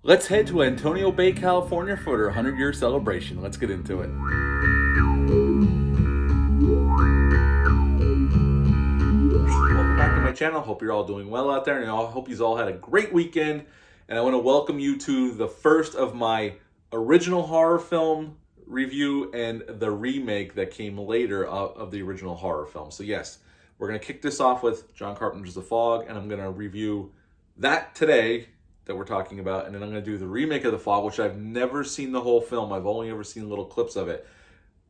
Let's head to Antonio Bay, California for their 100-year celebration. Let's get into it. Welcome back to my channel. Hope you're all doing well out there, and I hope you all had a great weekend. And I want to welcome you to the first of my original horror film review and the remake that came later of the original horror film. So yes, we're going to kick this off with John Carpenter's The Fog, and I'm going to review that today that we're talking about, and then I'm going to do the remake of The Fog, which I've never seen the whole film. I've only ever seen little clips of it.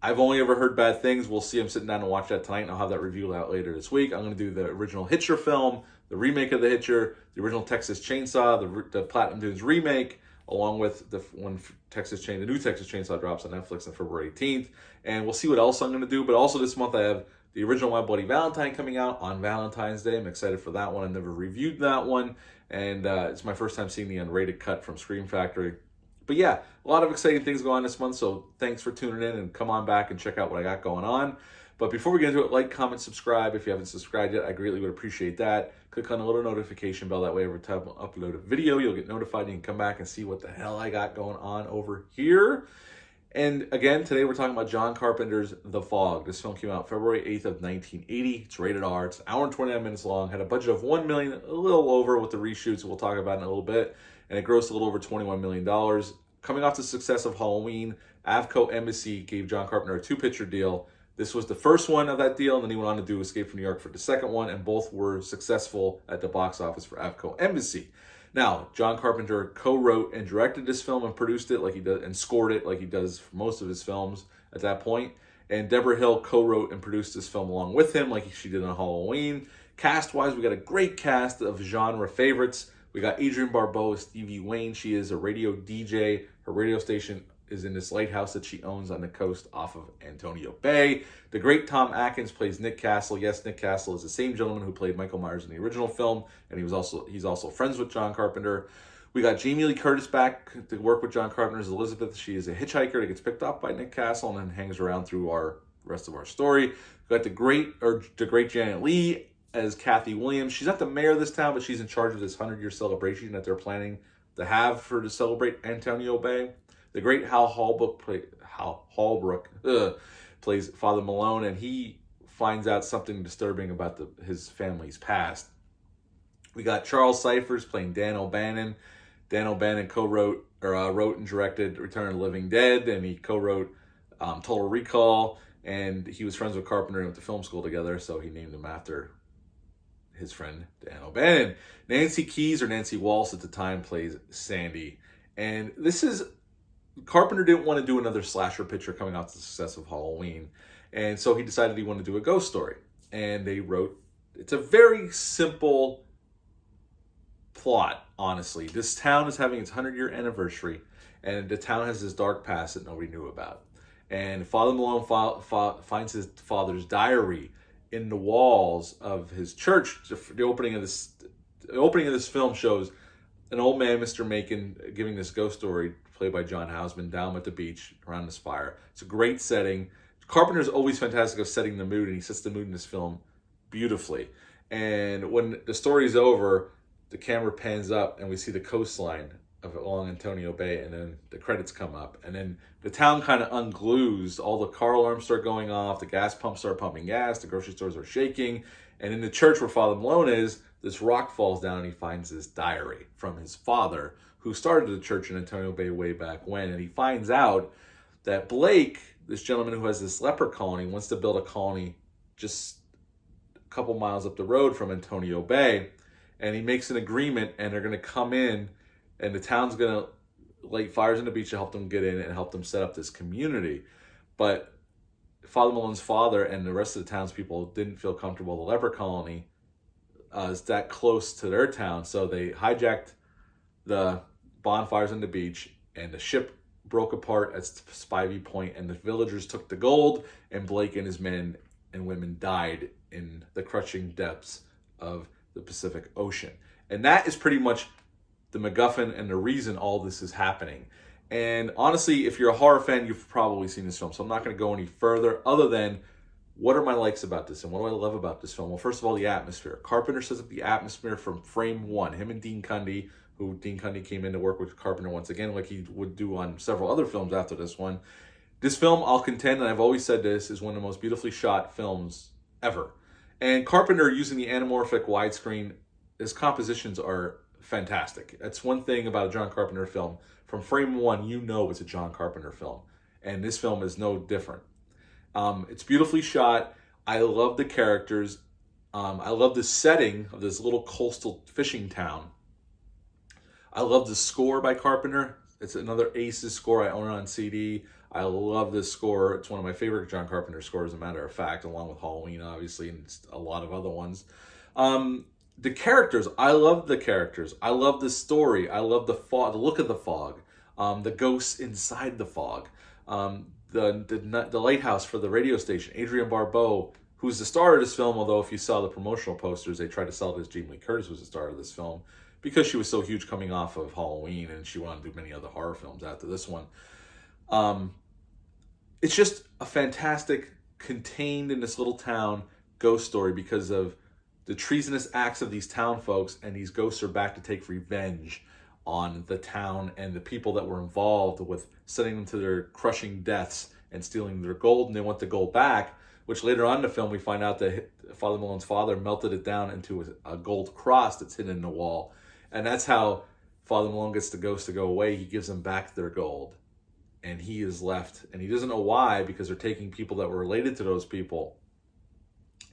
I've only ever heard bad things. We'll see. I'm sitting down to watch that tonight, and I'll have that review out later this week. I'm going to do the original Hitcher film, the remake of the Hitcher, the original Texas Chainsaw, the Platinum Dunes remake, along with the new Texas Chainsaw drops on Netflix on February 18th. And we'll see what else I'm going to do. But also this month I have the original My Bloody Valentine coming out on Valentine's Day. I'm excited for that one. I've never reviewed that one. And it's my first time seeing the unrated cut from Scream Factory. But yeah, a lot of exciting things going on this month, so thanks for tuning in, and come on back and check out what I got going on. But before we get into it, like, comment, subscribe. If you haven't subscribed yet, I greatly would appreciate that. Click on the little notification bell. That way, every time I upload a video, you'll get notified, and you can come back and see what the hell I got going on over here. And again, today we're talking about John Carpenter's The Fog. This film came out February 8th of 1980. It's rated R. It's an hour and 29 minutes long. Had a budget of $1 million, a little over with the reshoots we'll talk about in a little bit. And it grossed a little over $21 million. Coming off the success of Halloween, Avco Embassy gave John Carpenter a 2-picture deal. This was the first one of that deal, and then he went on to do Escape from New York for the second one, and both were successful at the box office for Avco Embassy. Now, John Carpenter co-wrote and directed this film and produced it like he does, and scored it like he does for most of his films at that point. And Deborah Hill co-wrote and produced this film along with him like she did on Halloween. Cast-wise, we got a great cast of genre favorites. We got Adrienne Barbeau as Stevie Wayne. She is a radio DJ. Her radio station is in this lighthouse that she owns on the coast off of Antonio Bay. The great Tom Atkins plays Nick Castle. Yes, Nick Castle is the same gentleman who played Michael Myers in the original film, and he's also friends with John Carpenter. We got Jamie Lee Curtis back to work with John Carpenter as Elizabeth. She is a hitchhiker that gets picked up by Nick Castle and then hangs around through our rest of our story. We got the great Janet Leigh as Kathy Williams. She's not the mayor of this town, but she's in charge of this 100-year celebration that they're planning to have to celebrate Antonio Bay. The great Hal Holbrook plays Father Malone, and he finds out something disturbing about his family's past. We got Charles Cyphers playing Dan O'Bannon. Dan O'Bannon wrote and directed Return of the Living Dead, and he co-wrote Total Recall, and he was friends with Carpenter and went to film school together, so he named him after his friend Dan O'Bannon. Nancy Keys, or Nancy Walsh at the time, plays Sandy. And this is, Carpenter didn't want to do another slasher picture coming off the success of Halloween. And so he decided he wanted to do a ghost story. And they wrote, it's a very simple plot, honestly. This town is having its 100-year anniversary, and the town has this dark past that nobody knew about. And Father Malone finds his father's diary in the walls of his church. The opening of this film shows an old man, Mr. Macon, giving this ghost story, played by John Houseman, down at the beach around this fire. It's a great setting. Carpenter's always fantastic of setting the mood, and he sets the mood in this film beautifully. And when the story's over, the camera pans up, and we see the coastline along Antonio Bay, and then the credits come up, and then the town kind of unglues. All the car alarms start going off, the gas pumps start pumping gas, the grocery stores are shaking, and in the church where Father Malone is, this rock falls down, and he finds this diary from his father, who started the church in Antonio Bay way back when, and he finds out that Blake, this gentleman who has this leper colony, wants to build a colony just a couple miles up the road from Antonio Bay, and he makes an agreement, and they're going to come in, and the town's going to light fires on the beach to help them get in and help them set up this community. But Father Malone's father and the rest of the townspeople didn't feel comfortable the leper colony is that close to their town, so they hijacked the bonfires on the beach, and the ship broke apart at Spivey Point, and the villagers took the gold, and Blake and his men and women died in the crushing depths of the Pacific Ocean. And that is pretty much the MacGuffin and the reason all this is happening. And honestly, if you're a horror fan, you've probably seen this film, so I'm not going to go any further other than what are my likes about this and what do I love about this film? Well, first of all, the atmosphere. Carpenter sets up the atmosphere from frame one. Him and Dean Cundy, who Dean Cundey came in to work with Carpenter once again, like he would do on several other films after this one. This film, I'll contend, and I've always said this, is one of the most beautifully shot films ever. And Carpenter, using the anamorphic widescreen, his compositions are fantastic. That's one thing about a John Carpenter film. From frame one, you know it's a John Carpenter film. And this film is no different. It's beautifully shot. I love the characters. I love the setting of this little coastal fishing town. I love the score by Carpenter. It's another Aces score. I own it on CD. I love this score. It's one of my favorite John Carpenter scores, as a matter of fact, along with Halloween, obviously, and a lot of other ones. The characters, I love the characters. I love the story. I love the fog, the look of the fog, the ghosts inside the fog, the lighthouse for the radio station. Adrienne Barbeau, who's the star of this film, although if you saw the promotional posters, they tried to sell it as Jamie Lee Curtis was the star of this film because she was so huge coming off of Halloween, and she went on to do many other horror films after this one. It's just a fantastic, contained in this little town ghost story because of the treasonous acts of these town folks, and these ghosts are back to take revenge on the town and the people that were involved with sending them to their crushing deaths and stealing their gold, and they want the gold back, which later on in the film we find out that Father Malone's father melted it down into a gold cross that's hidden in the wall. And that's how Father Malone gets the ghosts to go away. He gives them back their gold. And he is left, and he doesn't know why, because they're taking people that were related to those people.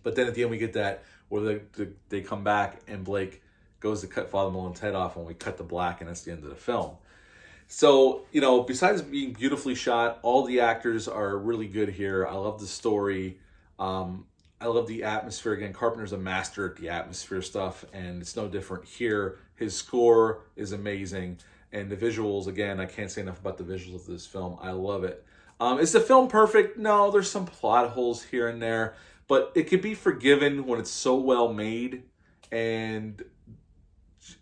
But then at the end we get that where they come back and Blake goes to cut Father Malone's head off, and we cut to black, and that's the end of the film. So, besides being beautifully shot, all the actors are really good here. I love the story. I love the atmosphere. Again, Carpenter's a master at the atmosphere stuff, and it's no different here. His score is amazing. And the visuals, again, I can't say enough about the visuals of this film. I love it. Is the film perfect? No, there's some plot holes here and there, but it could be forgiven when it's so well made, and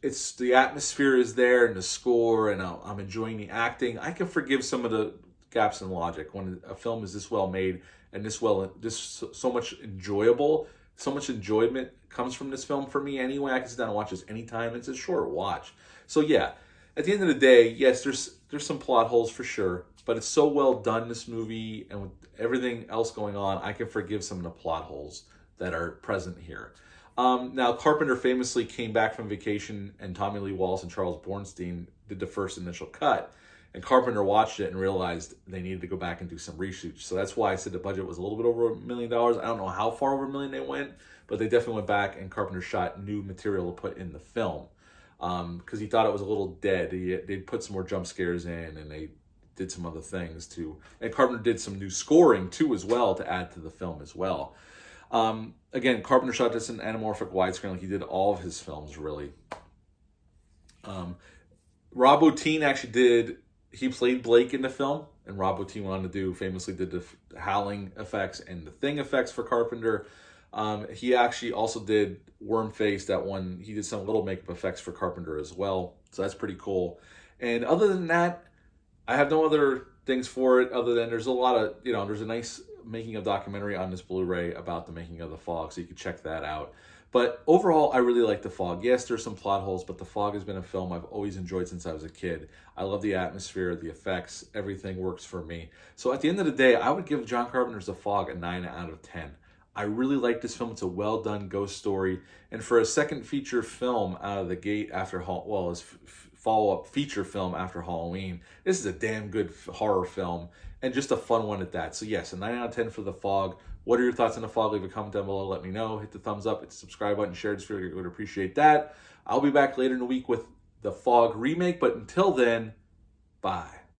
it's the atmosphere is there, and the score, and I'm enjoying the acting. I can forgive some of the gaps in logic when a film is this well made and this so much so much enjoyment comes from this film for me. Anyway, I can sit down and watch this anytime. It's a short watch, so yeah. At the end of the day, yes, there's some plot holes for sure, but it's so well done, this movie, and with everything else going on, I can forgive some of the plot holes that are present here. Now, Carpenter famously came back from vacation, and Tommy Lee Wallace and Charles Bornstein did the first initial cut, and Carpenter watched it and realized they needed to go back and do some reshoots. So that's why I said the budget was a little bit over $1 million. I don't know how far over $1 million they went, but they definitely went back, and Carpenter shot new material to put in the film. Because he thought it was a little dead. They'd put some more jump scares in, and they did some other things too. And Carpenter did some new scoring too as well to add to the film as well. Again, Carpenter shot this in anamorphic widescreen like he did all of his films, really. Rob Bottin he played Blake in the film, and Rob Bottin went on to famously did the Howling effects and the Thing effects for Carpenter. He actually also did Wormface, that one. He did some little makeup effects for Carpenter as well. So that's pretty cool. And other than that, I have no other things for it other than there's a lot of, there's a nice making of documentary on this Blu-ray about the making of The Fog, so you can check that out. But overall, I really like The Fog. Yes, there's some plot holes, but The Fog has been a film I've always enjoyed since I was a kid. I love the atmosphere, the effects, everything works for me. So at the end of the day, I would give John Carpenter's The Fog a 9 out of 10. I really like this film. It's a well-done ghost story. And for a second feature film out of the gate after, his follow-up feature film after Halloween, this is a damn good horror film and just a fun one at that. So yes, a 9 out of 10 for The Fog. What are your thoughts on The Fog? Leave a comment down below. Let me know. Hit the thumbs up. Hit the subscribe button. Share this video. I would appreciate that. I'll be back later in the week with The Fog remake. But until then, bye.